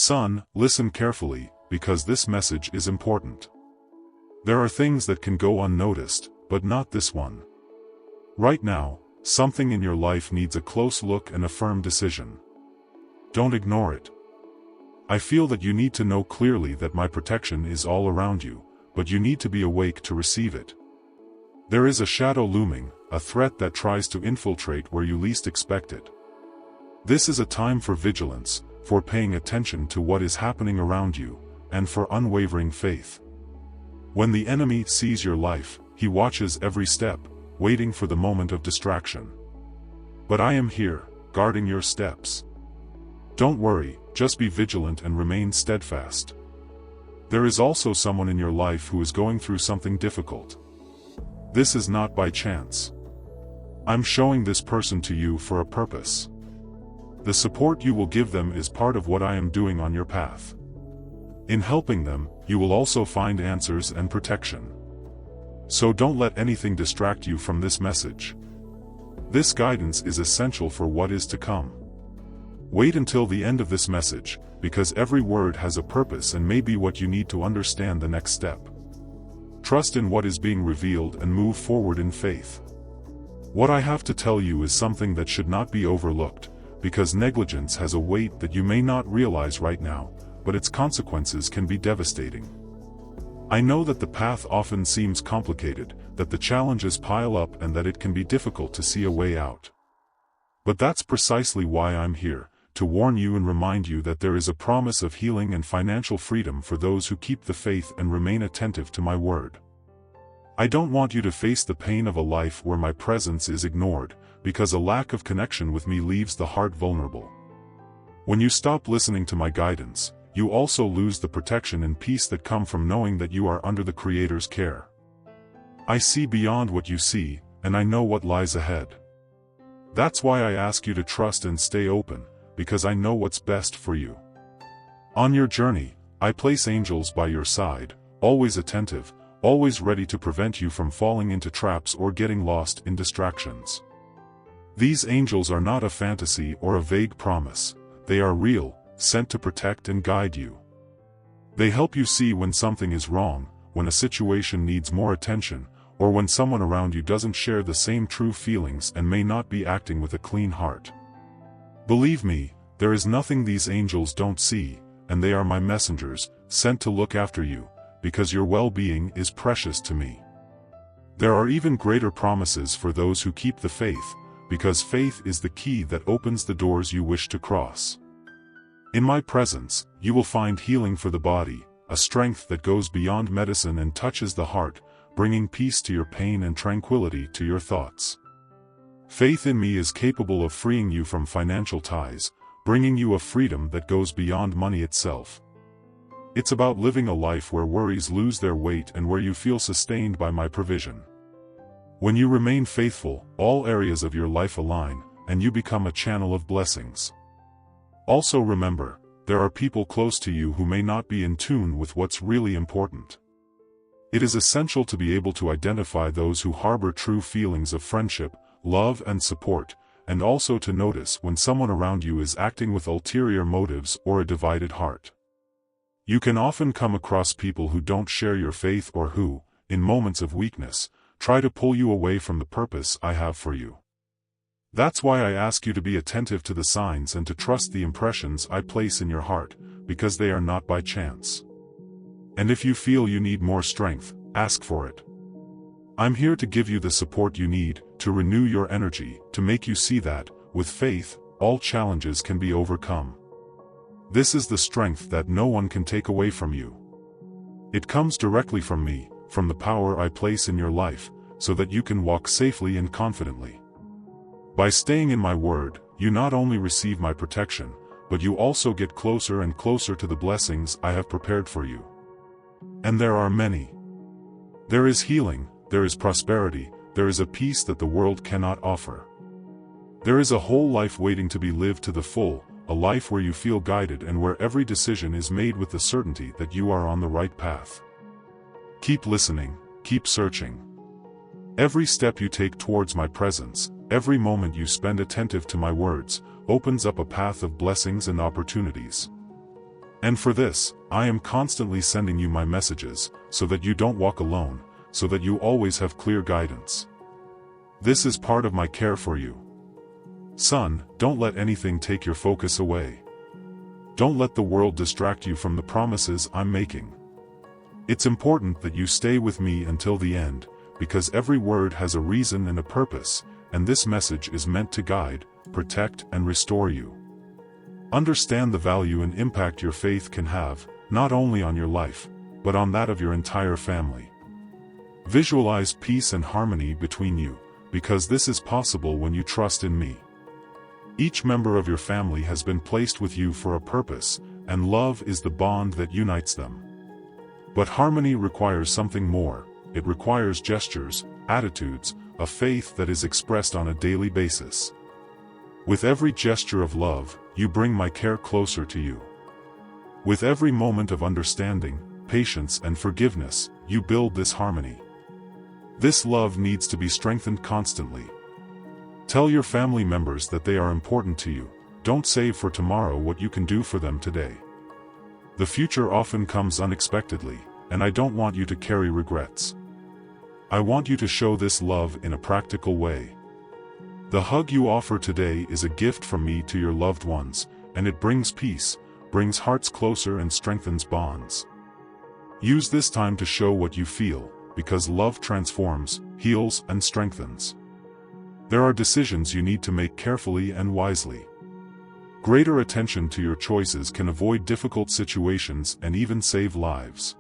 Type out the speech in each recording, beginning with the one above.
Son, listen carefully, because this message is important. There are things that can go unnoticed, but not this one. Right now, something in your life needs a close look and a firm decision. Don't ignore it. I feel that you need to know clearly that my protection is all around you, but you need to be awake to receive it. There is a shadow looming, a threat that tries to infiltrate where you least expect it. This is a time for vigilance, for paying attention to what is happening around you, and for unwavering faith. When the enemy sees your life, he watches every step, waiting for the moment of distraction. But I am here, guarding your steps. Don't worry, just be vigilant and remain steadfast. There is also someone in your life who is going through something difficult. This is not by chance. I'm showing this person to you for a purpose. The support you will give them is part of what I am doing on your path. In helping them, you will also find answers and protection. So don't let anything distract you from this message. This guidance is essential for what is to come. Wait until the end of this message, because every word has a purpose and may be what you need to understand the next step. Trust in what is being revealed and move forward in faith. What I have to tell you is something that should not be overlooked, because negligence has a weight that you may not realize right now, but its consequences can be devastating. I know that the path often seems complicated, that the challenges pile up and that it can be difficult to see a way out. But that's precisely why I'm here, to warn you and remind you that there is a promise of healing and financial freedom for those who keep the faith and remain attentive to my word. I don't want you to face the pain of a life where my presence is ignored, because a lack of connection with me leaves the heart vulnerable. When you stop listening to my guidance, you also lose the protection and peace that come from knowing that you are under the Creator's care. I see beyond what you see, and I know what lies ahead. That's why I ask you to trust and stay open, because I know what's best for you. On your journey, I place angels by your side, always attentive, always ready to prevent you from falling into traps or getting lost in distractions. These angels are not a fantasy or a vague promise, they are real, sent to protect and guide you. They help you see when something is wrong, when a situation needs more attention, or when someone around you doesn't share the same true feelings and may not be acting with a clean heart. Believe me, there is nothing these angels don't see, and they are my messengers, sent to look after you, because your well-being is precious to me. There are even greater promises for those who keep the faith, because faith is the key that opens the doors you wish to cross. In my presence, you will find healing for the body, a strength that goes beyond medicine and touches the heart, bringing peace to your pain and tranquility to your thoughts. Faith in me is capable of freeing you from financial ties, bringing you a freedom that goes beyond money itself. It's about living a life where worries lose their weight and where you feel sustained by my provision. When you remain faithful, all areas of your life align, and you become a channel of blessings. Also remember, there are people close to you who may not be in tune with what's really important. It is essential to be able to identify those who harbor true feelings of friendship, love and support, and also to notice when someone around you is acting with ulterior motives or a divided heart. You can often come across people who don't share your faith or who, in moments of weakness, try to pull you away from the purpose I have for you. That's why I ask you to be attentive to the signs and to trust the impressions I place in your heart, because they are not by chance. And if you feel you need more strength, ask for it. I'm here to give you the support you need, to renew your energy, to make you see that, with faith, all challenges can be overcome. This is the strength that no one can take away from you. It comes directly from me, from the power I place in your life, so that you can walk safely and confidently. By staying in my word, you not only receive my protection, but you also get closer and closer to the blessings I have prepared for you. And there are many. There is healing, there is prosperity, there is a peace that the world cannot offer. There is a whole life waiting to be lived to the full, a life where you feel guided and where every decision is made with the certainty that you are on the right path. Keep listening, keep searching. Every step you take towards my presence, every moment you spend attentive to my words, opens up a path of blessings and opportunities. And for this, I am constantly sending you my messages, so that you don't walk alone, so that you always have clear guidance. This is part of my care for you. Son, don't let anything take your focus away. Don't let the world distract you from the promises I'm making. It's important that you stay with me until the end, because every word has a reason and a purpose, and this message is meant to guide, protect, and restore you. Understand the value and impact your faith can have, not only on your life, but on that of your entire family. Visualize peace and harmony between you, because this is possible when you trust in me. Each member of your family has been placed with you for a purpose, and love is the bond that unites them. But harmony requires something more. It requires gestures, attitudes, a faith that is expressed on a daily basis. With every gesture of love, you bring my care closer to you. With every moment of understanding, patience, and forgiveness, you build this harmony. This love needs to be strengthened constantly. Tell your family members that they are important to you. Don't save for tomorrow what you can do for them today. The future often comes unexpectedly, and I don't want you to carry regrets. I want you to show this love in a practical way. The hug you offer today is a gift from me to your loved ones, and it brings peace, brings hearts closer, and strengthens bonds. Use this time to show what you feel, because love transforms, heals, and strengthens. There are decisions you need to make carefully and wisely. Greater attention to your choices can avoid difficult situations and even save lives.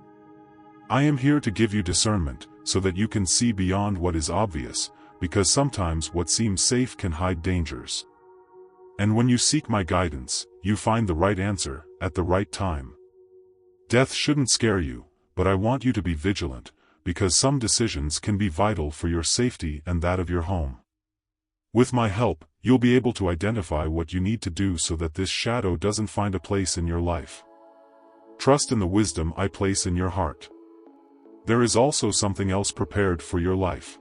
I am here to give you discernment, so that you can see beyond what is obvious, because sometimes what seems safe can hide dangers. And when you seek my guidance, you find the right answer, at the right time. Death shouldn't scare you, but I want you to be vigilant, because some decisions can be vital for your safety and that of your home. With my help, you'll be able to identify what you need to do so that this shadow doesn't find a place in your life. Trust in the wisdom I place in your heart. There is also something else prepared for your life.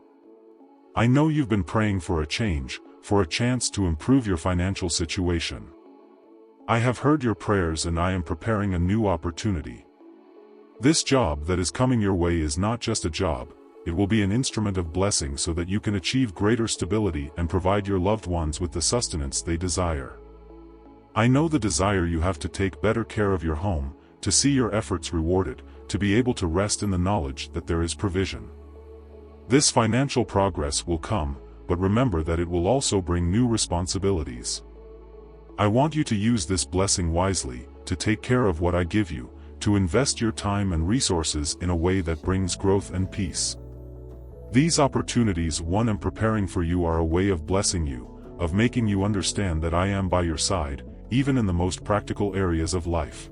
I know you've been praying for a change, for a chance to improve your financial situation. I have heard your prayers and I am preparing a new opportunity. This job that is coming your way is not just a job, it will be an instrument of blessing so that you can achieve greater stability and provide your loved ones with the sustenance they desire. I know the desire you have to take better care of your home, to see your efforts rewarded, to be able to rest in the knowledge that there is provision. This financial progress will come, but remember that it will also bring new responsibilities. I want you to use this blessing wisely, to take care of what I give you, to invest your time and resources in a way that brings growth and peace. These opportunities I'm preparing for you are a way of blessing you, of making you understand that I am by your side, even in the most practical areas of life.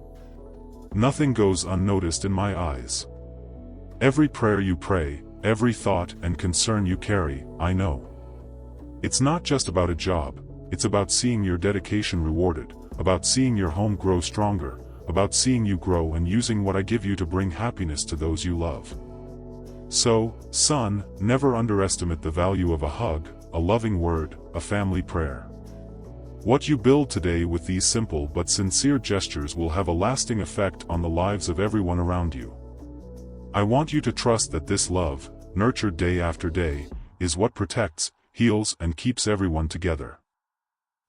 Nothing goes unnoticed in my eyes. Every prayer you pray, every thought and concern you carry, I know. It's not just about a job, it's about seeing your dedication rewarded, about seeing your home grow stronger, about seeing you grow and using what I give you to bring happiness to those you love. So, son, never underestimate the value of a hug, a loving word, a family prayer. What you build today with these simple but sincere gestures will have a lasting effect on the lives of everyone around you. I want you to trust that this love, nurtured day after day, is what protects, heals, and keeps everyone together.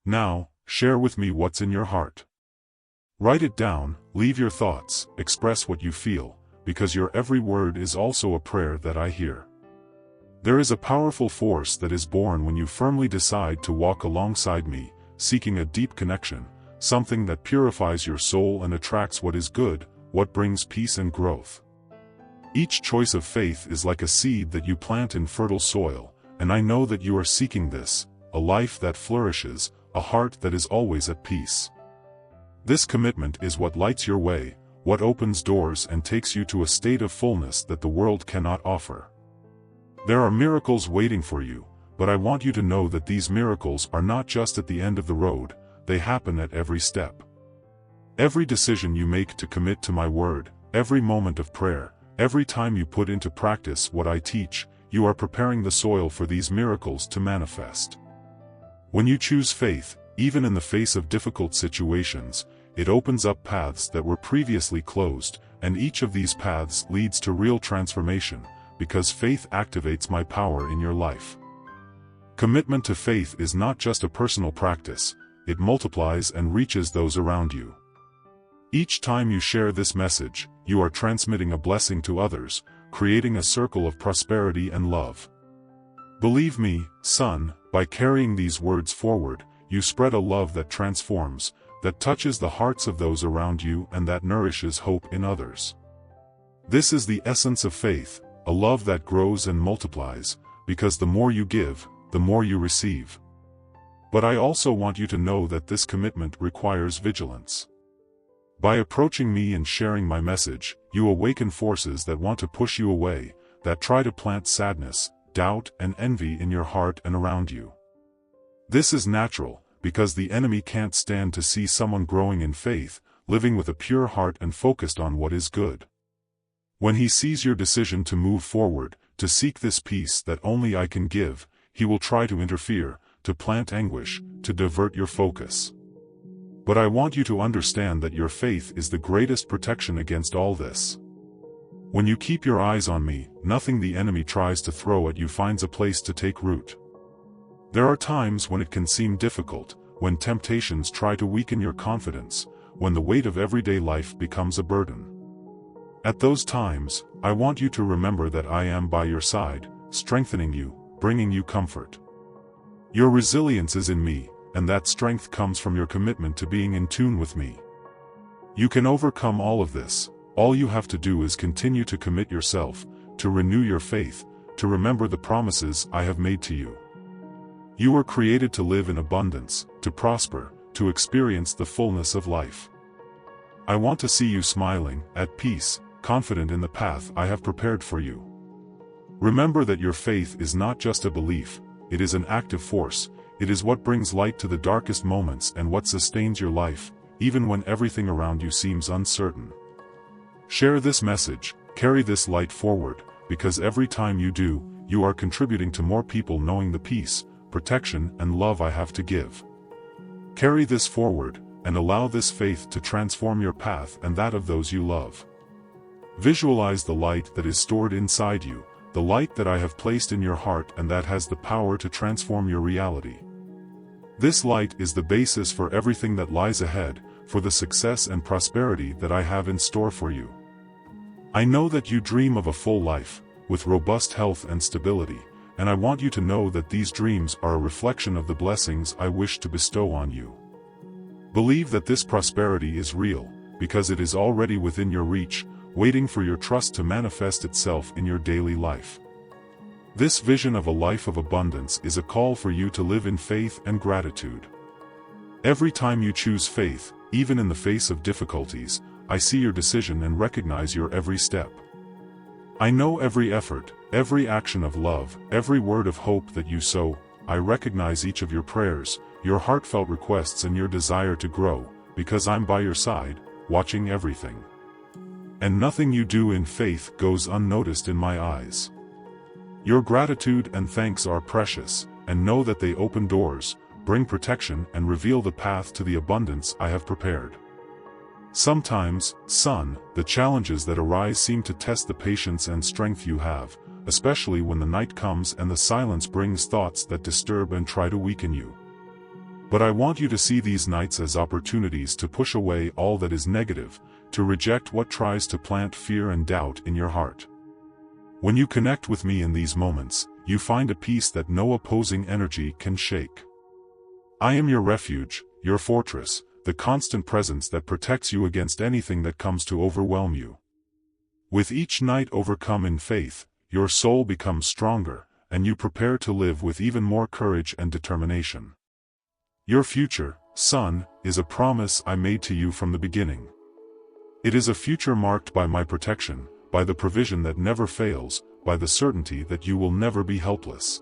Now, share with me what's in your heart. Write it down, leave your thoughts, express what you feel, because your every word is also a prayer that I hear. There is a powerful force that is born when you firmly decide to walk alongside me, seeking a deep connection, something that purifies your soul and attracts what is good, what brings peace and growth. Each choice of faith is like a seed that you plant in fertile soil, and I know that you are seeking this, a life that flourishes, a heart that is always at peace. This commitment is what lights your way, what opens doors and takes you to a state of fullness that the world cannot offer. There are miracles waiting for you, but I want you to know that these miracles are not just at the end of the road, they happen at every step. Every decision you make to commit to my word, every moment of prayer, every time you put into practice what I teach, you are preparing the soil for these miracles to manifest. When you choose faith, even in the face of difficult situations, it opens up paths that were previously closed, and each of these paths leads to real transformation, because faith activates my power in your life. Commitment to faith is not just a personal practice, it multiplies and reaches those around you. Each time you share this message, you are transmitting a blessing to others, creating a circle of prosperity and love. Believe me, son, by carrying these words forward, you spread a love that transforms, that touches the hearts of those around you and that nourishes hope in others. This is the essence of faith, a love that grows and multiplies, because the more you give, the more you receive. But I also want you to know that this commitment requires vigilance. By approaching me and sharing my message, you awaken forces that want to push you away, that try to plant sadness, doubt, and envy in your heart and around you. This is natural, because the enemy can't stand to see someone growing in faith, living with a pure heart and focused on what is good. When he sees your decision to move forward, to seek this peace that only I can give, he will try to interfere, to plant anguish, to divert your focus. But I want you to understand that your faith is the greatest protection against all this. When you keep your eyes on me, nothing the enemy tries to throw at you finds a place to take root. There are times when it can seem difficult, when temptations try to weaken your confidence, when the weight of everyday life becomes a burden. At those times, I want you to remember that I am by your side, strengthening you, bringing you comfort. Your resilience is in me, and that strength comes from your commitment to being in tune with me. You can overcome all of this. All you have to do is continue to commit yourself, to renew your faith, to remember the promises I have made to you. You were created to live in abundance, to prosper, to experience the fullness of life. I want to see you smiling, at peace, confident in the path I have prepared for you. Remember that your faith is not just a belief, it is an active force. It is what brings light to the darkest moments and what sustains your life, even when everything around you seems uncertain. Share this message, carry this light forward, because every time you do, you are contributing to more people knowing the peace, protection, and love I have to give. Carry this forward, and allow this faith to transform your path and that of those you love. Visualize the light that is stored inside you, the light that I have placed in your heart and that has the power to transform your reality. This light is the basis for everything that lies ahead, for the success and prosperity that I have in store for you. I know that you dream of a full life, with robust health and stability, and I want you to know that these dreams are a reflection of the blessings I wish to bestow on you. Believe that this prosperity is real, because it is already within your reach, waiting for your trust to manifest itself in your daily life. This vision of a life of abundance is a call for you to live in faith and gratitude. Every time you choose faith, even in the face of difficulties, I see your decision and recognize your every step. I know every effort, every action of love, every word of hope that you sow. I recognize each of your prayers, your heartfelt requests and your desire to grow, because I'm by your side, watching everything. And nothing you do in faith goes unnoticed in my eyes. Your gratitude and thanks are precious, and know that they open doors, bring protection and reveal the path to the abundance I have prepared. Sometimes, son, the challenges that arise seem to test the patience and strength you have, especially when the night comes and the silence brings thoughts that disturb and try to weaken you. But I want you to see these nights as opportunities to push away all that is negative, to reject what tries to plant fear and doubt in your heart. When you connect with me in these moments, you find a peace that no opposing energy can shake. I am your refuge, your fortress, the constant presence that protects you against anything that comes to overwhelm you. With each night overcome in faith, your soul becomes stronger, and you prepare to live with even more courage and determination. Your future, son, is a promise I made to you from the beginning. It is a future marked by my protection, by the provision that never fails, by the certainty that you will never be helpless.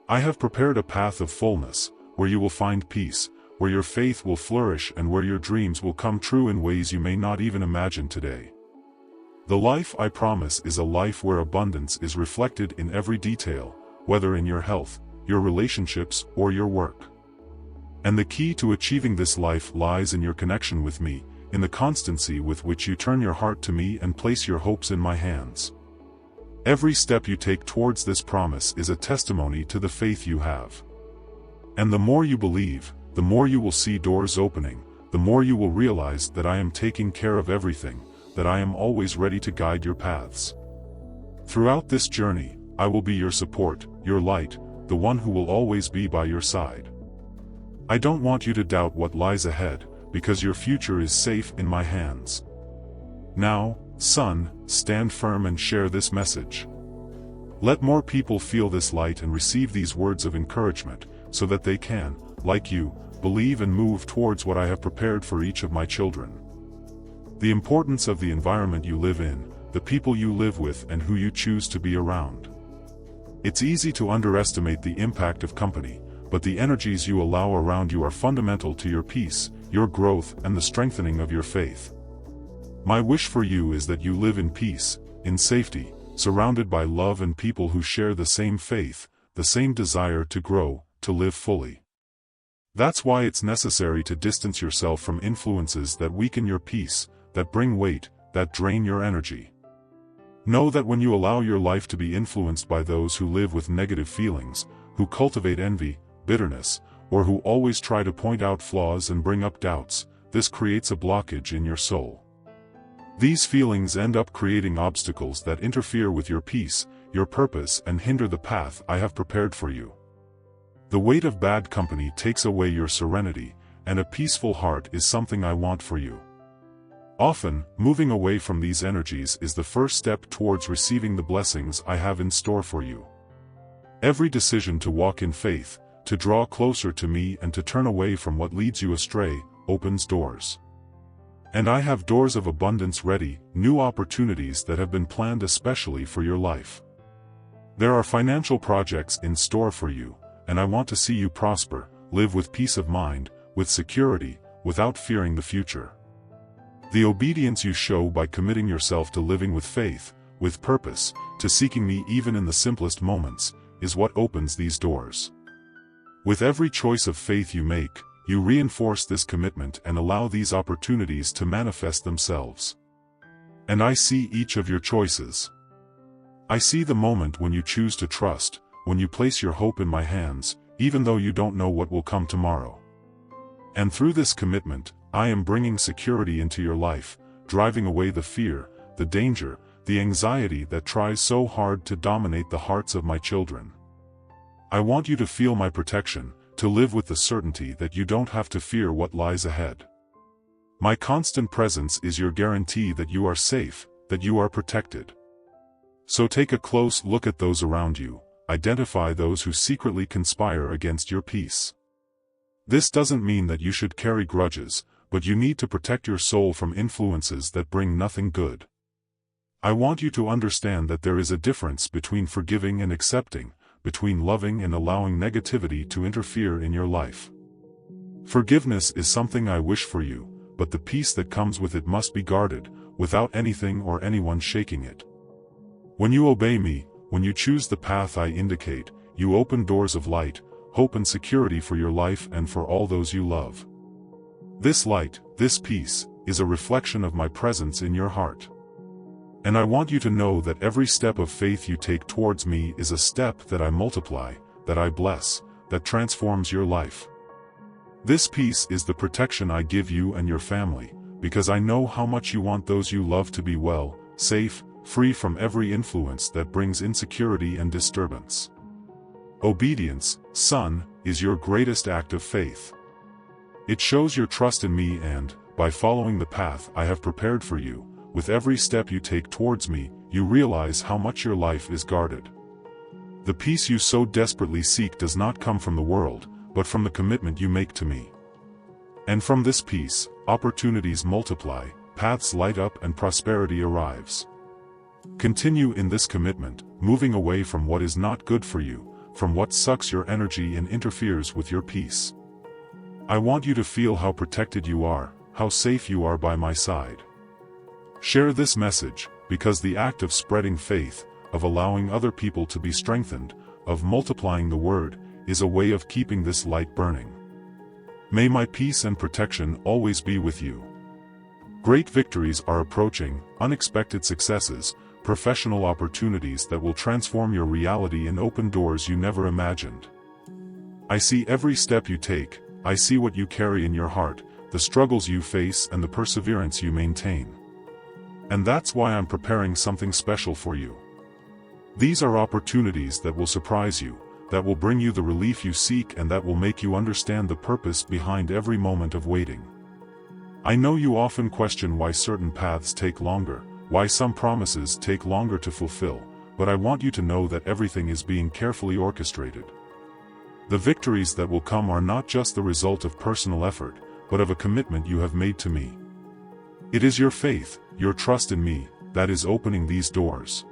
I have prepared a path of fullness, where you will find peace, where your faith will flourish and where your dreams will come true in ways you may not even imagine today. The life I promise is a life where abundance is reflected in every detail, whether in your health, your relationships, or your work. And the key to achieving this life lies in your connection with me, in the constancy with which you turn your heart to me and place your hopes in my hands. Every step you take towards this promise is a testimony to the faith you have. And the more you believe, the more you will see doors opening, the more you will realize that I am taking care of everything, that I am always ready to guide your paths. Throughout this journey, I will be your support, your light, the one who will always be by your side. I don't want you to doubt what lies ahead, because your future is safe in my hands. Now, son, stand firm and share this message. Let more people feel this light and receive these words of encouragement, so that they can, like you, believe and move towards what I have prepared for each of my children. The importance of the environment you live in, the people you live with and who you choose to be around. It's easy to underestimate the impact of company, but the energies you allow around you are fundamental to your peace, your growth and the strengthening of your faith. My wish for you is that you live in peace, in safety, surrounded by love and people who share the same faith, the same desire to grow, to live fully. That's why it's necessary to distance yourself from influences that weaken your peace, that bring weight, that drain your energy. Know that when you allow your life to be influenced by those who live with negative feelings, who cultivate envy, bitterness, or who always try to point out flaws and bring up doubts, this creates a blockage in your soul. These feelings end up creating obstacles that interfere with your peace, your purpose and hinder the path I have prepared for you. The weight of bad company takes away your serenity, and a peaceful heart is something I want for you. Often, moving away from these energies is the first step towards receiving the blessings I have in store for you. Every decision to walk in faith, to draw closer to me and to turn away from what leads you astray, opens doors. And I have doors of abundance ready, new opportunities that have been planned especially for your life. There are financial projects in store for you, and I want to see you prosper, live with peace of mind, with security, without fearing the future. The obedience you show by committing yourself to living with faith, with purpose, to seeking me even in the simplest moments, is what opens these doors. With every choice of faith you make, you reinforce this commitment and allow these opportunities to manifest themselves. And I see each of your choices. I see the moment when you choose to trust, when you place your hope in my hands, even though you don't know what will come tomorrow. And through this commitment, I am bringing security into your life, driving away the fear, the danger, the anxiety that tries so hard to dominate the hearts of my children. I want you to feel my protection, to live with the certainty that you don't have to fear what lies ahead. My constant presence is your guarantee that you are safe, that you are protected. So take a close look at those around you, identify those who secretly conspire against your peace. This doesn't mean that you should carry grudges, but you need to protect your soul from influences that bring nothing good. I want you to understand that there is a difference between forgiving and accepting, between loving and allowing negativity to interfere in your life. Forgiveness is something I wish for you, but the peace that comes with it must be guarded, without anything or anyone shaking it. When you obey me, when you choose the path I indicate, you open doors of light, hope and security for your life and for all those you love. This light, this peace, is a reflection of my presence in your heart. And I want you to know that every step of faith you take towards me is a step that I multiply, that I bless, that transforms your life. This peace is the protection I give you and your family, because I know how much you want those you love to be well, safe, free from every influence that brings insecurity and disturbance. Obedience, son, is your greatest act of faith. It shows your trust in me and, by following the path I have prepared for you, with every step you take towards me, you realize how much your life is guarded. The peace you so desperately seek does not come from the world, but from the commitment you make to me. And from this peace, opportunities multiply, paths light up and prosperity arrives. Continue in this commitment, moving away from what is not good for you, from what sucks your energy and interferes with your peace. I want you to feel how protected you are, how safe you are by my side. Share this message, because the act of spreading faith, of allowing other people to be strengthened, of multiplying the word, is a way of keeping this light burning. May my peace and protection always be with you. Great victories are approaching, unexpected successes, professional opportunities that will transform your reality and open doors you never imagined. I see every step you take, I see what you carry in your heart, the struggles you face and the perseverance you maintain. And that's why I'm preparing something special for you. These are opportunities that will surprise you, that will bring you the relief you seek and that will make you understand the purpose behind every moment of waiting. I know you often question why certain paths take longer, why some promises take longer to fulfill, but I want you to know that everything is being carefully orchestrated. The victories that will come are not just the result of personal effort, but of a commitment you have made to me. It is your faith, your trust in me, that is opening these doors.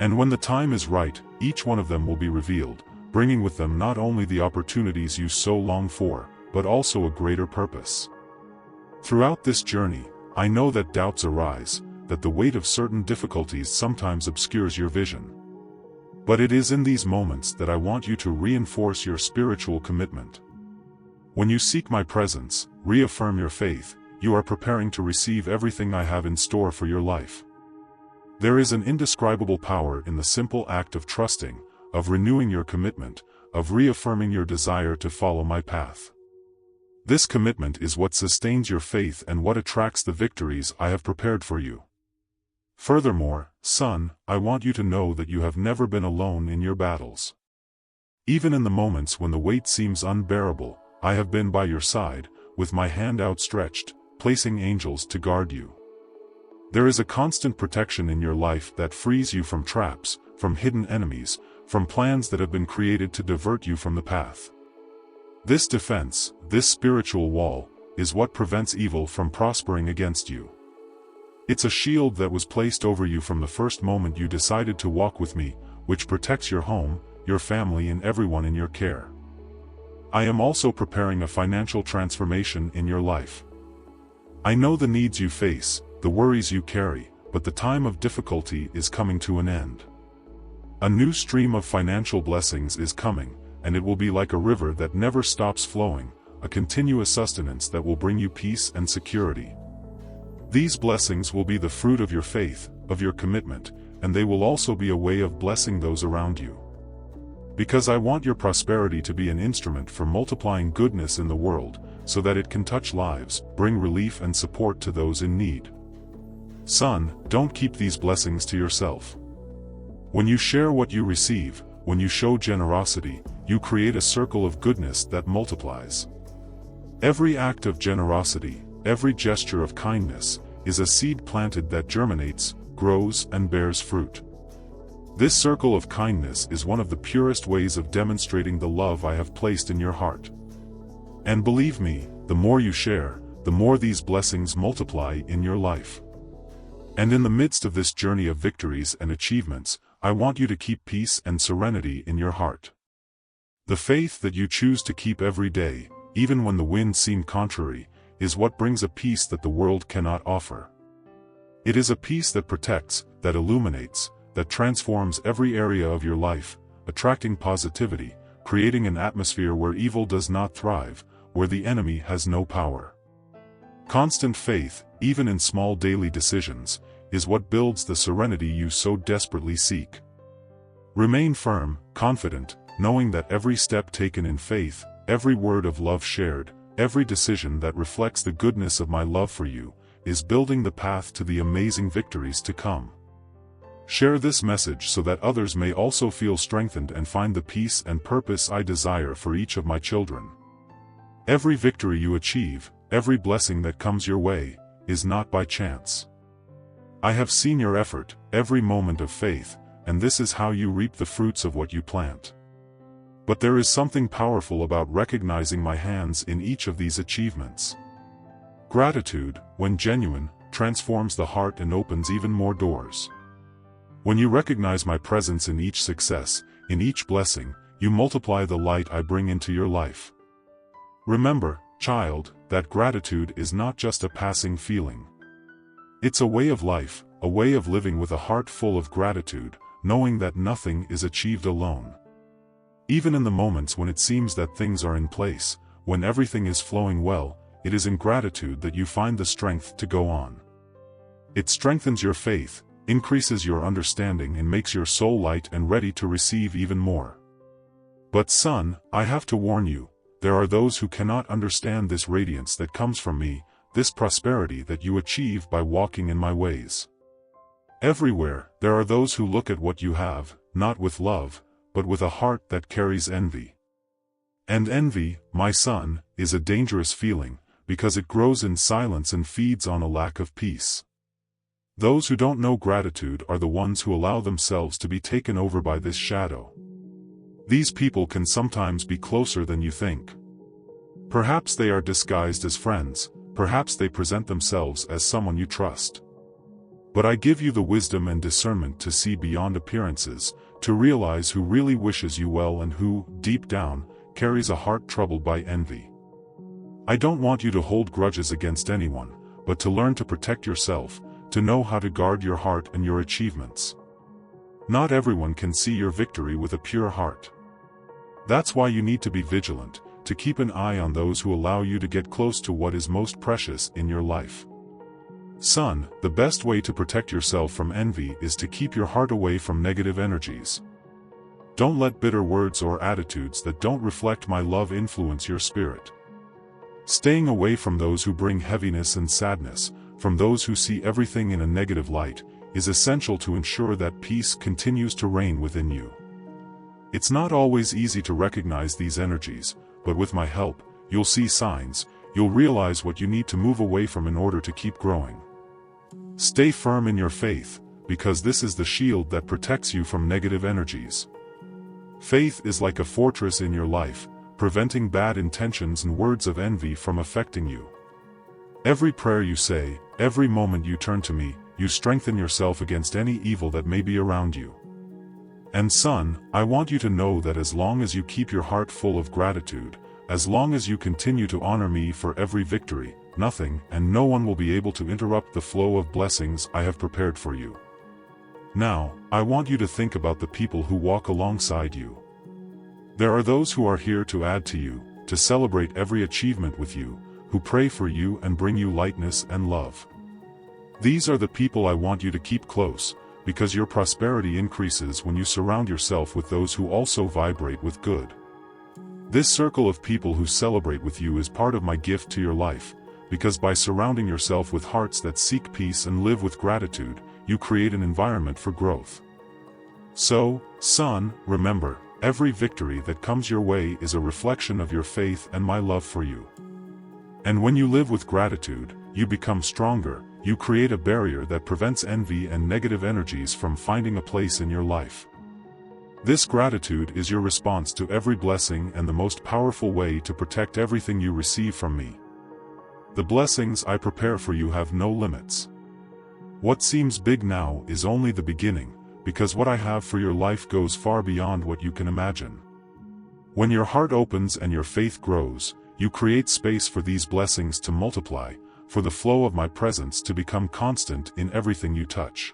And when the time is right, each one of them will be revealed, bringing with them not only the opportunities you so long for, but also a greater purpose. Throughout this journey, I know that doubts arise, that the weight of certain difficulties sometimes obscures your vision. But it is in these moments that I want you to reinforce your spiritual commitment. When you seek my presence, reaffirm your faith, you are preparing to receive everything I have in store for your life. There is an indescribable power in the simple act of trusting, of renewing your commitment, of reaffirming your desire to follow my path. This commitment is what sustains your faith and what attracts the victories I have prepared for you. Furthermore, son, I want you to know that you have never been alone in your battles. Even in the moments when the weight seems unbearable, I have been by your side, with my hand outstretched, placing angels to guard you. There is a constant protection in your life that frees you from traps, from hidden enemies, from plans that have been created to divert you from the path. This defense, this spiritual wall, is what prevents evil from prospering against you. It's a shield that was placed over you from the first moment you decided to walk with me, which protects your home, your family and everyone in your care. I am also preparing a financial transformation in your life. I know the needs you face, the worries you carry, but the time of difficulty is coming to an end. A new stream of financial blessings is coming, and it will be like a river that never stops flowing, a continuous sustenance that will bring you peace and security. These blessings will be the fruit of your faith, of your commitment, and they will also be a way of blessing those around you. Because I want your prosperity to be an instrument for multiplying goodness in the world, so that it can touch lives, bring relief and support to those in need. Son, don't keep these blessings to yourself. When you share what you receive, when you show generosity, you create a circle of goodness that multiplies. Every act of generosity, every gesture of kindness, is a seed planted that germinates, grows and bears fruit. This circle of kindness is one of the purest ways of demonstrating the love I have placed in your heart. And believe me, the more you share, the more these blessings multiply in your life. And in the midst of this journey of victories and achievements, I want you to keep peace and serenity in your heart. The faith that you choose to keep every day, even when the winds seem contrary, is what brings a peace that the world cannot offer. It is a peace that protects, that illuminates, that transforms every area of your life, attracting positivity, creating an atmosphere where evil does not thrive, where the enemy has no power. Constant faith, even in small daily decisions, is what builds the serenity you so desperately seek. Remain firm, confident, knowing that every step taken in faith, every word of love shared, every decision that reflects the goodness of my love for you, is building the path to the amazing victories to come. Share this message so that others may also feel strengthened and find the peace and purpose I desire for each of my children. Every victory you achieve, every blessing that comes your way, is not by chance. I have seen your effort, every moment of faith, and this is how you reap the fruits of what you plant. But there is something powerful about recognizing my hands in each of these achievements. Gratitude, when genuine, transforms the heart and opens even more doors. When you recognize my presence in each success, in each blessing, you multiply the light I bring into your life. Remember, child, that gratitude is not just a passing feeling. It's a way of life, a way of living with a heart full of gratitude, knowing that nothing is achieved alone. Even in the moments when it seems that things are in place, when everything is flowing well, it is in gratitude that you find the strength to go on. It strengthens your faith, increases your understanding and makes your soul light and ready to receive even more. But son, I have to warn you, there are those who cannot understand this radiance that comes from me, this prosperity that you achieve by walking in my ways. Everywhere, there are those who look at what you have, not with love, but with a heart that carries envy. And envy, my son, is a dangerous feeling, because it grows in silence and feeds on a lack of peace. Those who don't know gratitude are the ones who allow themselves to be taken over by this shadow. These people can sometimes be closer than you think. Perhaps they are disguised as friends, perhaps they present themselves as someone you trust. But I give you the wisdom and discernment to see beyond appearances, to realize who really wishes you well and who, deep down, carries a heart troubled by envy. I don't want you to hold grudges against anyone, but to learn to protect yourself, to know how to guard your heart and your achievements. Not everyone can see your victory with a pure heart. That's why you need to be vigilant, to keep an eye on those who allow you to get close to what is most precious in your life. Son, the best way to protect yourself from envy is to keep your heart away from negative energies. Don't let bitter words or attitudes that don't reflect my love influence your spirit. Staying away from those who bring heaviness and sadness, from those who see everything in a negative light, is essential to ensure that peace continues to reign within you. It's not always easy to recognize these energies, but with my help, you'll see signs, you'll realize what you need to move away from in order to keep growing. Stay firm in your faith, because this is the shield that protects you from negative energies. Faith is like a fortress in your life, preventing bad intentions and words of envy from affecting you. Every prayer you say, every moment you turn to me, you strengthen yourself against any evil that may be around you. And son, I want you to know that as long as you keep your heart full of gratitude, as long as you continue to honor me for every victory, nothing and no one will be able to interrupt the flow of blessings I have prepared for you. Now, I want you to think about the people who walk alongside you. There are those who are here to add to you, to celebrate every achievement with you, who pray for you and bring you lightness and love. These are the people I want you to keep close, because your prosperity increases when you surround yourself with those who also vibrate with good. This circle of people who celebrate with you is part of my gift to your life, because by surrounding yourself with hearts that seek peace and live with gratitude, you create an environment for growth. So, son, remember, every victory that comes your way is a reflection of your faith and my love for you. And when you live with gratitude, you become stronger, you create a barrier that prevents envy and negative energies from finding a place in your life. This gratitude is your response to every blessing and the most powerful way to protect everything you receive from me. The blessings I prepare for you have no limits. What seems big now is only the beginning, because what I have for your life goes far beyond what you can imagine. When your heart opens and your faith grows, you create space for these blessings to multiply, for the flow of my presence to become constant in everything you touch.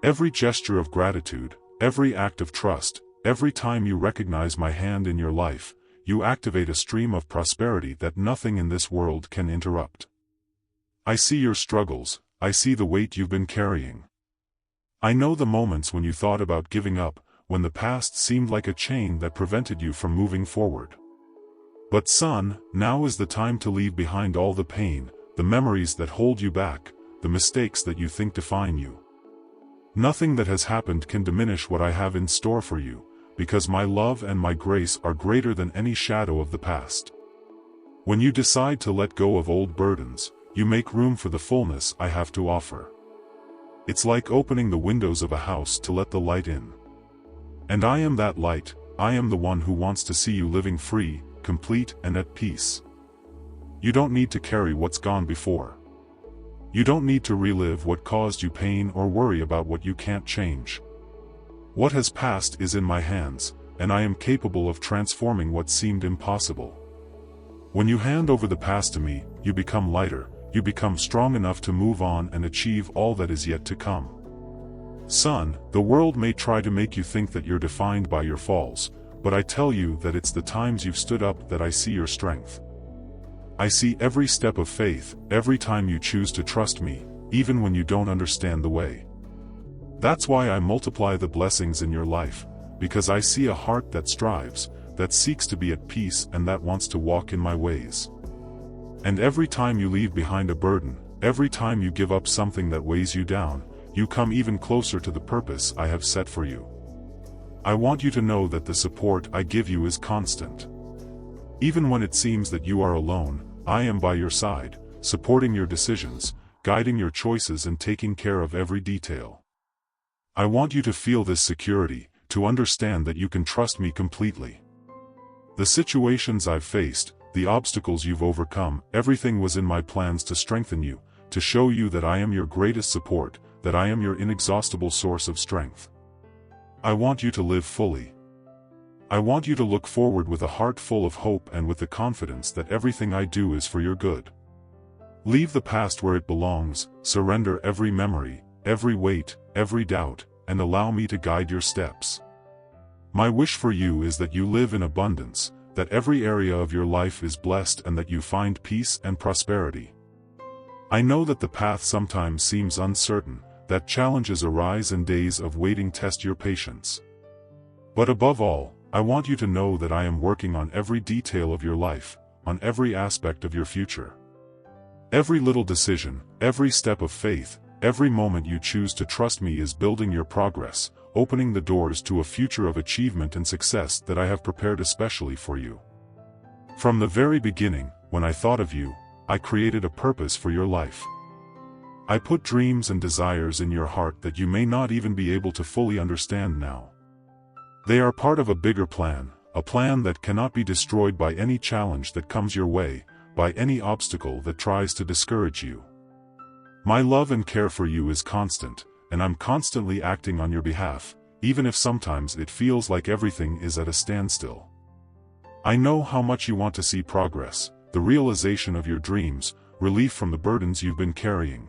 Every gesture of gratitude, every act of trust, every time you recognize my hand in your life, you activate a stream of prosperity that nothing in this world can interrupt. I see your struggles, I see the weight you've been carrying. I know the moments when you thought about giving up, when the past seemed like a chain that prevented you from moving forward. But son, now is the time to leave behind all the pain, the memories that hold you back, the mistakes that you think define you. Nothing that has happened can diminish what I have in store for you, because my love and my grace are greater than any shadow of the past. When you decide to let go of old burdens, you make room for the fullness I have to offer. It's like opening the windows of a house to let the light in. And I am that light, I am the one who wants to see you living free, complete and at peace. You don't need to carry what's gone before. You don't need to relive what caused you pain or worry about what you can't change. What has passed is in my hands, and I am capable of transforming what seemed impossible. When you hand over the past to me, you become lighter, you become strong enough to move on and achieve all that is yet to come. Son, the world may try to make you think that you're defined by your falls, but I tell you that it's the times you've stood up that I see your strength. I see every step of faith, every time you choose to trust me, even when you don't understand the way. That's why I multiply the blessings in your life, because I see a heart that strives, that seeks to be at peace and that wants to walk in my ways. And every time you leave behind a burden, every time you give up something that weighs you down, you come even closer to the purpose I have set for you. I want you to know that the support I give you is constant. Even when it seems that you are alone, I am by your side, supporting your decisions, guiding your choices and taking care of every detail. I want you to feel this security, to understand that you can trust me completely. The situations I've faced, the obstacles you've overcome, everything was in my plans to strengthen you, to show you that I am your greatest support, that I am your inexhaustible source of strength. I want you to live fully. I want you to look forward with a heart full of hope and with the confidence that everything I do is for your good. Leave the past where it belongs, surrender every memory, every weight, every doubt, and allow me to guide your steps. My wish for you is that you live in abundance, that every area of your life is blessed and that you find peace and prosperity. I know that the path sometimes seems uncertain, that challenges arise and days of waiting test your patience. But above all, I want you to know that I am working on every detail of your life, on every aspect of your future. Every little decision, every step of faith, every moment you choose to trust me is building your progress, opening the doors to a future of achievement and success that I have prepared especially for you. From the very beginning, when I thought of you, I created a purpose for your life. I put dreams and desires in your heart that you may not even be able to fully understand now. They are part of a bigger plan, a plan that cannot be destroyed by any challenge that comes your way, by any obstacle that tries to discourage you. My love and care for you is constant, and I'm constantly acting on your behalf, even if sometimes it feels like everything is at a standstill. I know how much you want to see progress, the realization of your dreams, relief from the burdens you've been carrying.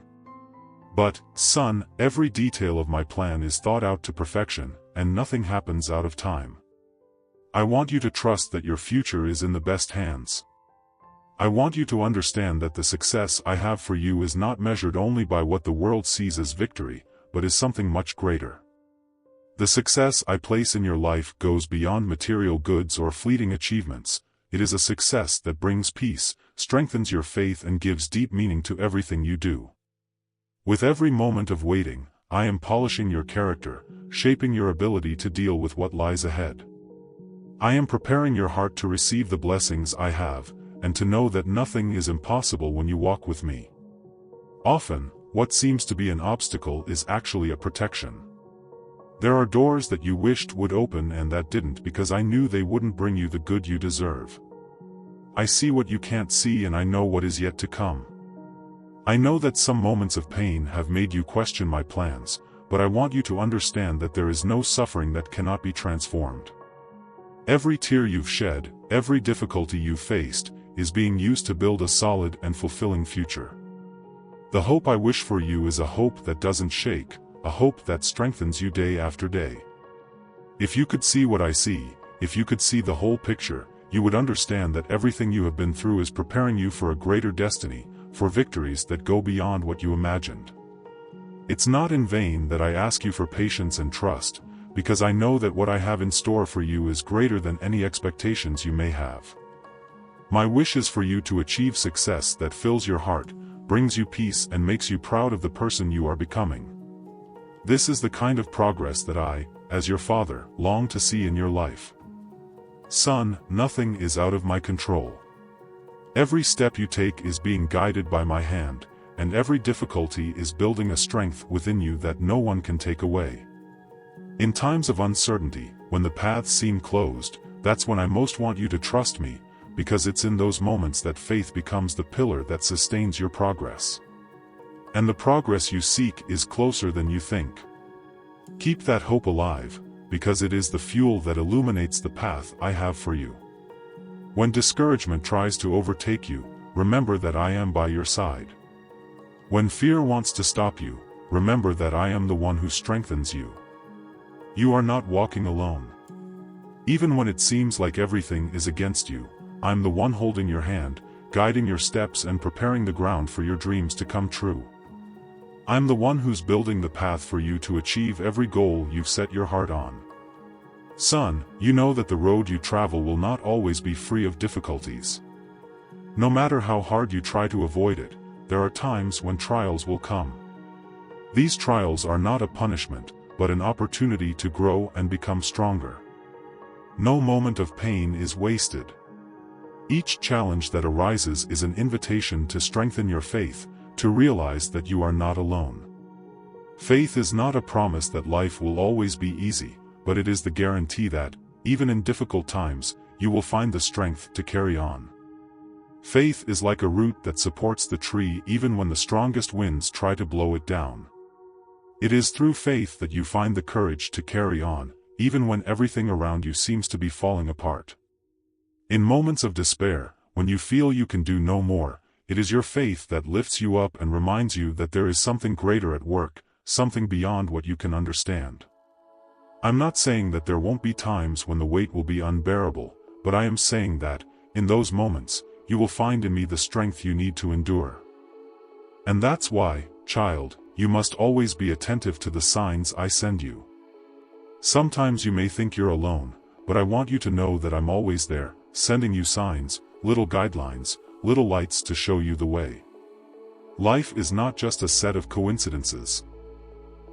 But, son, every detail of my plan is thought out to perfection, and nothing happens out of time. I want you to trust that your future is in the best hands. I want you to understand that the success I have for you is not measured only by what the world sees as victory, but is something much greater. The success I place in your life goes beyond material goods or fleeting achievements. It is a success that brings peace, strengthens your faith and gives deep meaning to everything you do. With every moment of waiting, I am polishing your character, shaping your ability to deal with what lies ahead. I am preparing your heart to receive the blessings I have, and to know that nothing is impossible when you walk with me. Often, what seems to be an obstacle is actually a protection. There are doors that you wished would open and that didn't because I knew they wouldn't bring you the good you deserve. I see what you can't see and I know what is yet to come. I know that some moments of pain have made you question my plans, but I want you to understand that there is no suffering that cannot be transformed. Every tear you've shed, every difficulty you've faced, is being used to build a solid and fulfilling future. The hope I wish for you is a hope that doesn't shake, a hope that strengthens you day after day. If you could see what I see, if you could see the whole picture, you would understand that everything you have been through is preparing you for a greater destiny, for victories that go beyond what you imagined. It's not in vain that I ask you for patience and trust, because I know that what I have in store for you is greater than any expectations you may have. My wish is for you to achieve success that fills your heart, brings you peace and makes you proud of the person you are becoming. This is the kind of progress that I, as your father, long to see in your life. Son, nothing is out of my control. Every step you take is being guided by my hand, and every difficulty is building a strength within you that no one can take away. In times of uncertainty, when the paths seem closed, that's when I most want you to trust me, because it's in those moments that faith becomes the pillar that sustains your progress. And the progress you seek is closer than you think. Keep that hope alive, because it is the fuel that illuminates the path I have for you. When discouragement tries to overtake you, remember that I am by your side. When fear wants to stop you, remember that I am the one who strengthens you. You are not walking alone. Even when it seems like everything is against you, I'm the one holding your hand, guiding your steps and preparing the ground for your dreams to come true. I'm the one who's building the path for you to achieve every goal you've set your heart on. Son, you know that the road you travel will not always be free of difficulties. No matter how hard you try to avoid it, there are times when trials will come. These trials are not a punishment, but an opportunity to grow and become stronger. No moment of pain is wasted. Each challenge that arises is an invitation to strengthen your faith, to realize that you are not alone. Faith is not a promise that life will always be easy, but it is the guarantee that, even in difficult times, you will find the strength to carry on. Faith is like a root that supports the tree even when the strongest winds try to blow it down. It is through faith that you find the courage to carry on, even when everything around you seems to be falling apart. In moments of despair, when you feel you can do no more, it is your faith that lifts you up and reminds you that there is something greater at work, something beyond what you can understand. I'm not saying that there won't be times when the weight will be unbearable, but I am saying that, in those moments, you will find in me the strength you need to endure. And that's why, child, you must always be attentive to the signs I send you. Sometimes you may think you're alone, but I want you to know that I'm always there, sending you signs, little guidelines, little lights to show you the way. Life is not just a set of coincidences.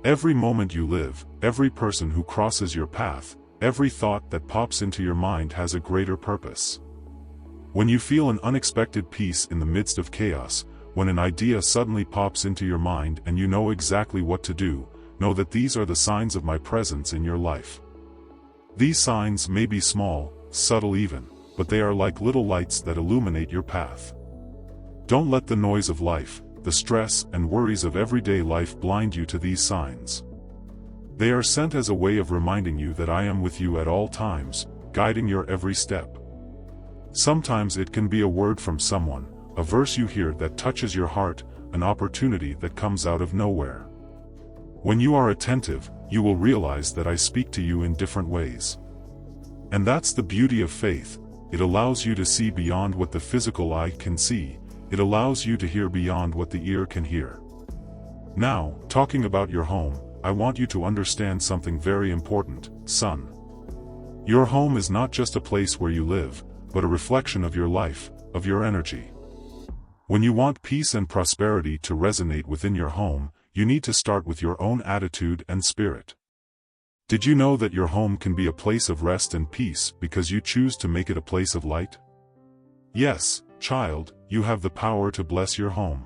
Every moment you live, every person who crosses your path, every thought that pops into your mind has a greater purpose. When you feel an unexpected peace in the midst of chaos, when an idea suddenly pops into your mind and you know exactly what to do, know that these are the signs of my presence in your life. These signs may be small, subtle even, but they are like little lights that illuminate your path. Don't let the noise of life, the stress and worries of everyday life blind you to these signs. They are sent as a way of reminding you that I am with you at all times, guiding your every step. Sometimes it can be a word from someone, a verse you hear that touches your heart, an opportunity that comes out of nowhere. When you are attentive, you will realize that I speak to you in different ways. And that's the beauty of faith. It allows you to see beyond what the physical eye can see. It allows you to hear beyond what the ear can hear. Now, talking about your home, I want you to understand something very important, son. Your home is not just a place where you live, but a reflection of your life, of your energy. When you want peace and prosperity to resonate within your home, you need to start with your own attitude and spirit. Did you know that your home can be a place of rest and peace because you choose to make it a place of light? Yes, child, you have the power to bless your home.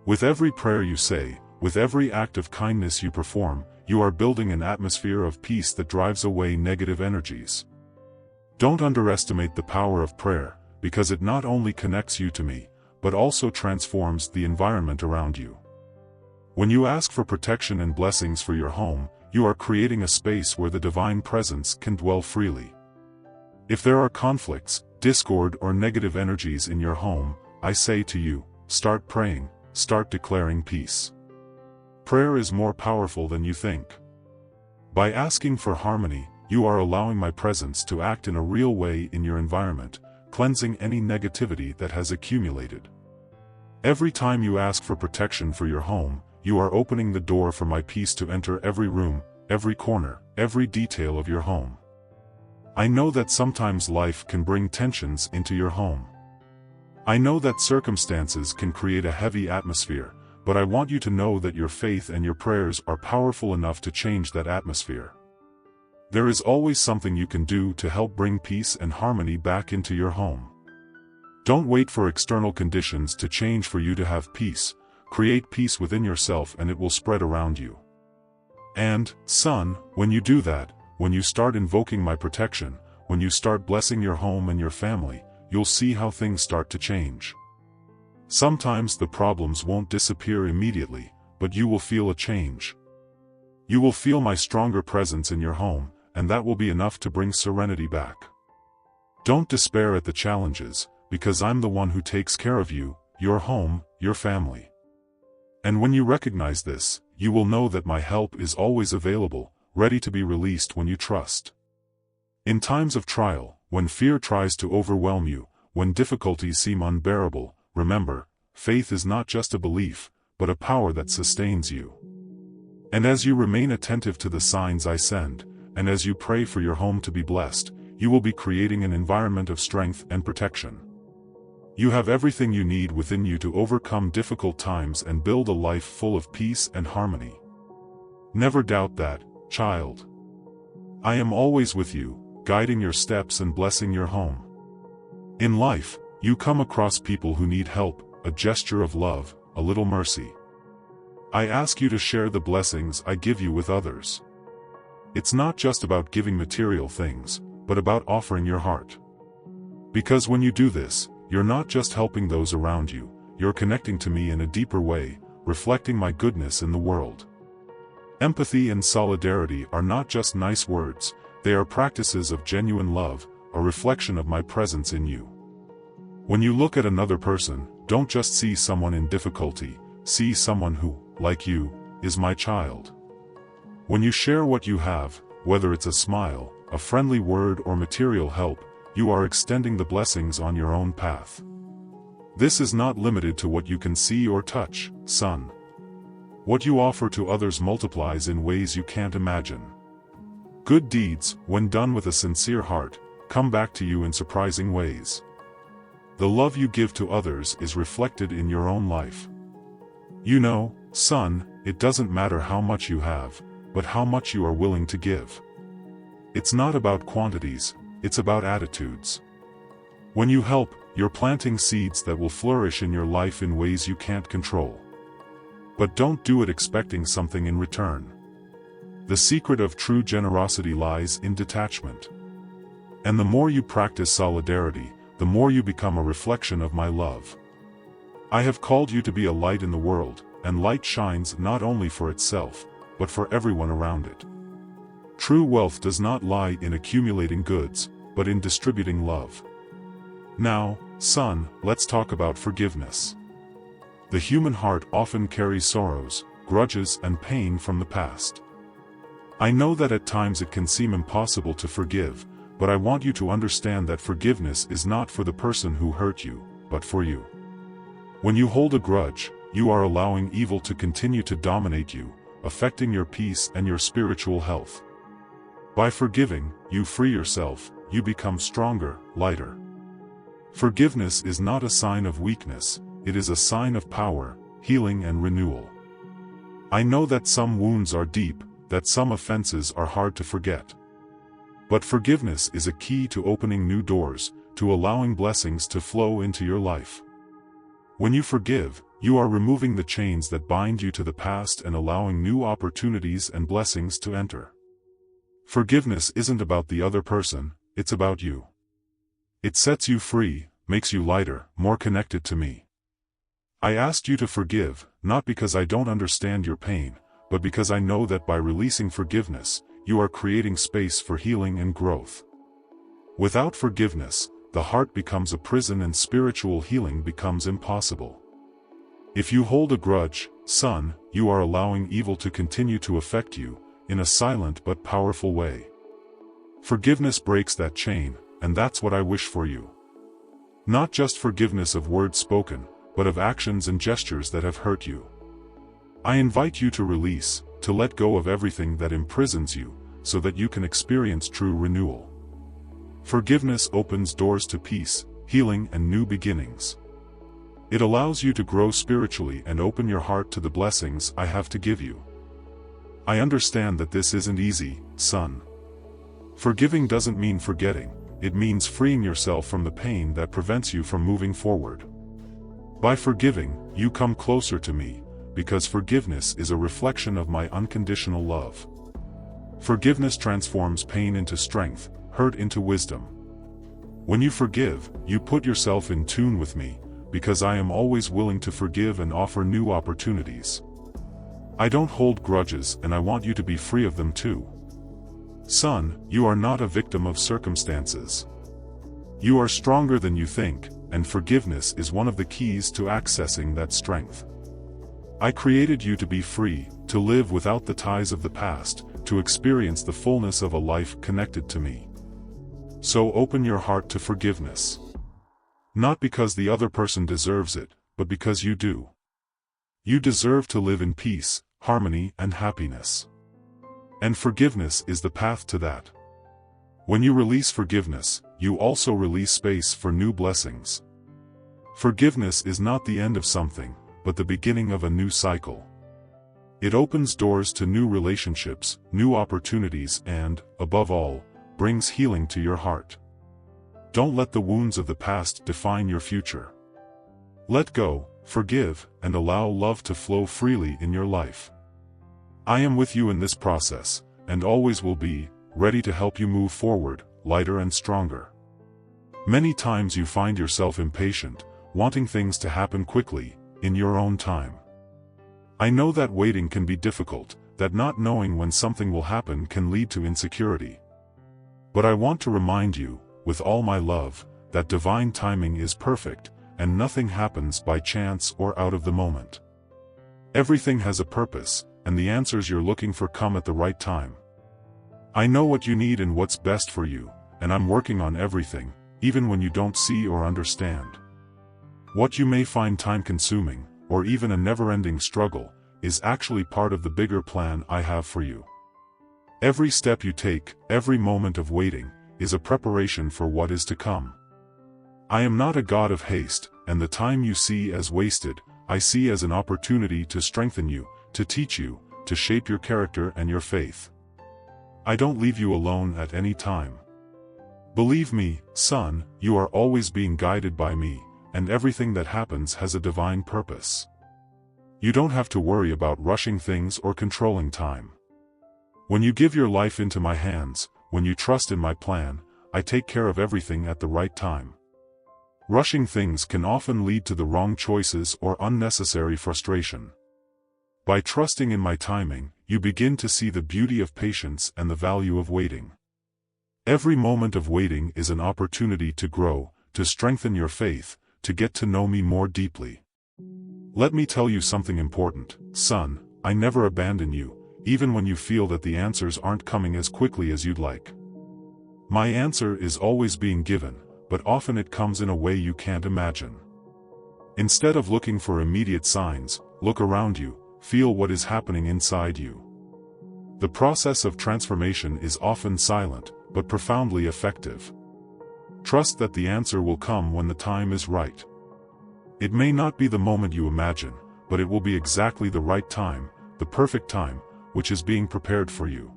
With every prayer you say, with every act of kindness you perform, you are building an atmosphere of peace that drives away negative energies. Don't underestimate the power of prayer, because it not only connects you to me, but also transforms the environment around you. When you ask for protection and blessings for your home, you are creating a space where the divine presence can dwell freely. If there are conflicts, discord or negative energies in your home, I say to you, start praying, start declaring peace. Prayer is more powerful than you think. By asking for harmony, you are allowing my presence to act in a real way in your environment, cleansing any negativity that has accumulated. Every time you ask for protection for your home, you are opening the door for my peace to enter every room, every corner, every detail of your home. I know that sometimes life can bring tensions into your home. I know that circumstances can create a heavy atmosphere, but I want you to know that your faith and your prayers are powerful enough to change that atmosphere. There is always something you can do to help bring peace and harmony back into your home. Don't wait for external conditions to change for you to have peace. Create peace within yourself and it will spread around you. And, son, when you do that, when you start invoking my protection, when you start blessing your home and your family, you'll see how things start to change. Sometimes the problems won't disappear immediately, but you will feel a change. You will feel my stronger presence in your home, and that will be enough to bring serenity back. Don't despair at the challenges, because I'm the one who takes care of you, your home, your family. And when you recognize this, you will know that my help is always available, ready to be released when you trust. In times of trial, when fear tries to overwhelm you, when difficulties seem unbearable, remember, faith is not just a belief, but a power that sustains you. And as you remain attentive to the signs I send, and as you pray for your home to be blessed, you will be creating an environment of strength and protection. You have everything you need within you to overcome difficult times and build a life full of peace and harmony. Never doubt that, child. I am always with you, guiding your steps and blessing your home. In life, you come across people who need help, a gesture of love, a little mercy. I ask you to share the blessings I give you with others. It's not just about giving material things, but about offering your heart. Because when you do this, you're not just helping those around you, you're connecting to me in a deeper way, reflecting my goodness in the world. Empathy and solidarity are not just nice words, they are practices of genuine love, a reflection of my presence in you. When you look at another person, don't just see someone in difficulty, see someone who, like you, is my child. When you share what you have, whether it's a smile, a friendly word or material help, you are extending the blessings on your own path. This is not limited to what you can see or touch, son. What you offer to others multiplies in ways you can't imagine. Good deeds, when done with a sincere heart, come back to you in surprising ways. The love you give to others is reflected in your own life. You know, son, it doesn't matter how much you have, but how much you are willing to give. It's not about quantities, it's about attitudes. When you help, you're planting seeds that will flourish in your life in ways you can't control. But don't do it expecting something in return. The secret of true generosity lies in detachment. And the more you practice solidarity, the more you become a reflection of my love. I have called you to be a light in the world, and light shines not only for itself, but for everyone around it. True wealth does not lie in accumulating goods, but in distributing love. Now, son, let's talk about forgiveness. The human heart often carries sorrows, grudges and pain from the past. I know that at times it can seem impossible to forgive, but I want you to understand that forgiveness is not for the person who hurt you, but for you. When you hold a grudge, you are allowing evil to continue to dominate you, affecting your peace and your spiritual health. By forgiving, you free yourself, you become stronger, lighter. Forgiveness is not a sign of weakness, it is a sign of power, healing and renewal. I know that some wounds are deep, that some offenses are hard to forget. But forgiveness is a key to opening new doors, to allowing blessings to flow into your life. When you forgive, you are removing the chains that bind you to the past and allowing new opportunities and blessings to enter. Forgiveness isn't about the other person, it's about you. It sets you free, makes you lighter, more connected to me. I asked you to forgive, not because I don't understand your pain, but because I know that by releasing forgiveness, you are creating space for healing and growth. Without forgiveness, the heart becomes a prison and spiritual healing becomes impossible. If you hold a grudge, son, you are allowing evil to continue to affect you, in a silent but powerful way. Forgiveness breaks that chain, and that's what I wish for you. Not just forgiveness of words spoken, but of actions and gestures that have hurt you. I invite you to release, to let go of everything that imprisons you, so that you can experience true renewal. Forgiveness opens doors to peace, healing and new beginnings. It allows you to grow spiritually and open your heart to the blessings I have to give you. I understand that this isn't easy, son. Forgiving doesn't mean forgetting, it means freeing yourself from the pain that prevents you from moving forward. By forgiving, you come closer to me, because forgiveness is a reflection of my unconditional love. Forgiveness transforms pain into strength, hurt into wisdom. When you forgive, you put yourself in tune with me, because I am always willing to forgive and offer new opportunities. I don't hold grudges and I want you to be free of them too. Son, you are not a victim of circumstances. You are stronger than you think, and forgiveness is one of the keys to accessing that strength. I created you to be free, to live without the ties of the past, to experience the fullness of a life connected to me. So open your heart to forgiveness. Not because the other person deserves it, but because you do. You deserve to live in peace, harmony, and happiness. And forgiveness is the path to that. When you release forgiveness, you also release space for new blessings. Forgiveness is not the end of something, but the beginning of a new cycle. It opens doors to new relationships, new opportunities, and, above all, brings healing to your heart. Don't let the wounds of the past define your future. Let go, forgive, and allow love to flow freely in your life. I am with you in this process, and always will be, ready to help you move forward, lighter and stronger. Many times you find yourself impatient, wanting things to happen quickly, in your own time. I know that waiting can be difficult, that not knowing when something will happen can lead to insecurity. But I want to remind you, with all my love, that divine timing is perfect, and nothing happens by chance or out of the moment. Everything has a purpose, and the answers you're looking for come at the right time. I know what you need and what's best for you, and I'm working on everything, even when you don't see or understand. What you may find time-consuming, or even a never-ending struggle, is actually part of the bigger plan I have for you. Every step you take, every moment of waiting, is a preparation for what is to come. I am not a God of haste, and the time you see as wasted, I see as an opportunity to strengthen you, to teach you, to shape your character and your faith. I don't leave you alone at any time. Believe me, son, you are always being guided by me, and everything that happens has a divine purpose. You don't have to worry about rushing things or controlling time. When you give your life into my hands, when you trust in my plan, I take care of everything at the right time. Rushing things can often lead to the wrong choices or unnecessary frustration. By trusting in my timing, you begin to see the beauty of patience and the value of waiting. Every moment of waiting is an opportunity to grow, to strengthen your faith, to get to know me more deeply. Let me tell you something important, son, I never abandon you, even when you feel that the answers aren't coming as quickly as you'd like. My answer is always being given, but often it comes in a way you can't imagine. Instead of looking for immediate signs, look around you, feel what is happening inside you. The process of transformation is often silent, but profoundly effective. Trust that the answer will come when the time is right. It may not be the moment you imagine, but it will be exactly the right time, the perfect time, which is being prepared for you.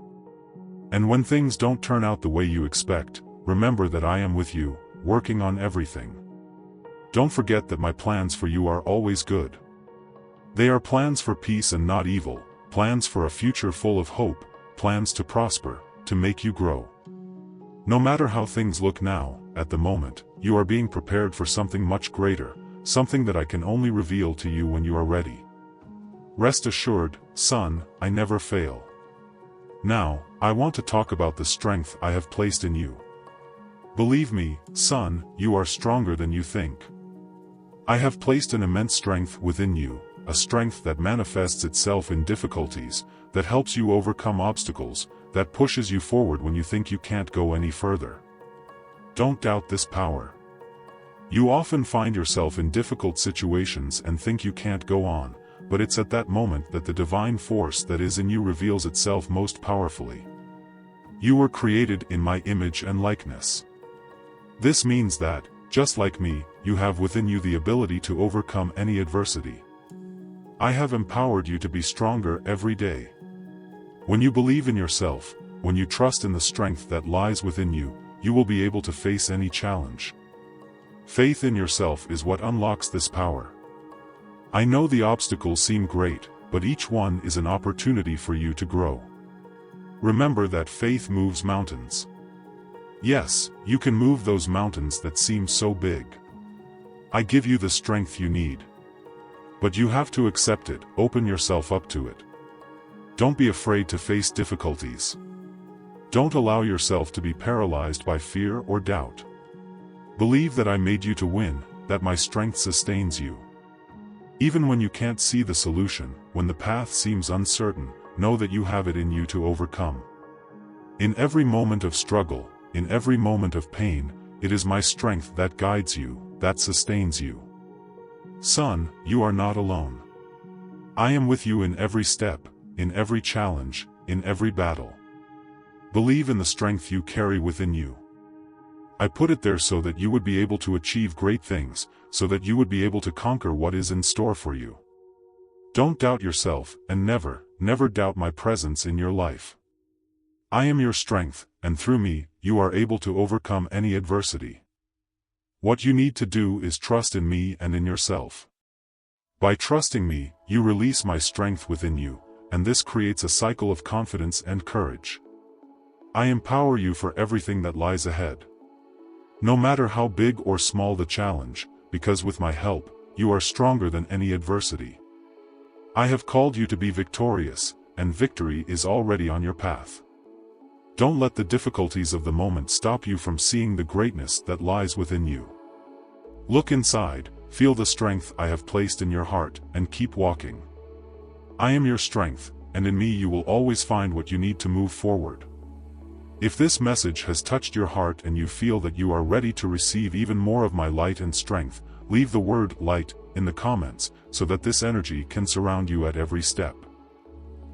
And when things don't turn out the way you expect, remember that I am with you, working on everything. Don't forget that my plans for you are always good. They are plans for peace and not evil, plans for a future full of hope, plans to prosper, to make you grow. No matter how things look now, at the moment, you are being prepared for something much greater, something that I can only reveal to you when you are ready. Rest assured, son, I never fail. Now, I want to talk about the strength I have placed in you. Believe me, son, you are stronger than you think. I have placed an immense strength within you, a strength that manifests itself in difficulties, that helps you overcome obstacles, that pushes you forward when you think you can't go any further. Don't doubt this power. You often find yourself in difficult situations and think you can't go on, but it's at that moment that the divine force that is in you reveals itself most powerfully. You were created in my image and likeness. This means that, just like me, you have within you the ability to overcome any adversity. I have empowered you to be stronger every day. When you believe in yourself, when you trust in the strength that lies within you, you will be able to face any challenge. Faith in yourself is what unlocks this power. I know the obstacles seem great, but each one is an opportunity for you to grow. Remember that faith moves mountains. Yes, you can move those mountains that seem so big. I give you the strength you need. But you have to accept it, open yourself up to it. Don't be afraid to face difficulties. Don't allow yourself to be paralyzed by fear or doubt. Believe that I made you to win, that my strength sustains you. Even when you can't see the solution, when the path seems uncertain, know that you have it in you to overcome. In every moment of struggle, in every moment of pain, it is my strength that guides you, that sustains you. Son, you are not alone. I am with you in every step, in every challenge, in every battle. Believe in the strength you carry within you. I put it there so that you would be able to achieve great things, so that you would be able to conquer what is in store for you. Don't doubt yourself, and never, never doubt my presence in your life. I am your strength, and through me, you are able to overcome any adversity. What you need to do is trust in me and in yourself. By trusting me, you release my strength within you, and this creates a cycle of confidence and courage. I empower you for everything that lies ahead. No matter how big or small the challenge, because with my help, you are stronger than any adversity. I have called you to be victorious, and victory is already on your path. Don't let the difficulties of the moment stop you from seeing the greatness that lies within you. Look inside, feel the strength I have placed in your heart, and keep walking. I am your strength, and in me you will always find what you need to move forward. If this message has touched your heart and you feel that you are ready to receive even more of my light and strength, leave the word light in the comments so that this energy can surround you at every step.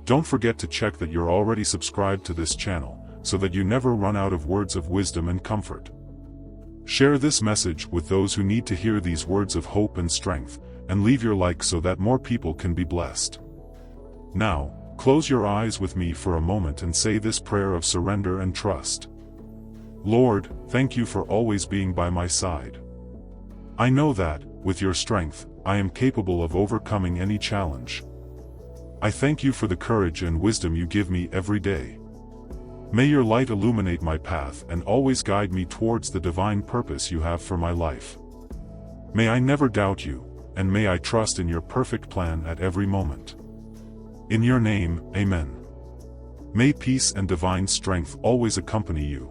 Don't forget to check that you're already subscribed to this channel, so that you never run out of words of wisdom and comfort. Share this message with those who need to hear these words of hope and strength, and leave your like so that more people can be blessed. Now, close your eyes with me for a moment and say this prayer of surrender and trust. Lord, thank you for always being by my side. I know that, with your strength, I am capable of overcoming any challenge. I thank you for the courage and wisdom you give me every day. May your light illuminate my path and always guide me towards the divine purpose you have for my life. May I never doubt you, and may I trust in your perfect plan at every moment. In your name, Amen. May peace and divine strength always accompany you.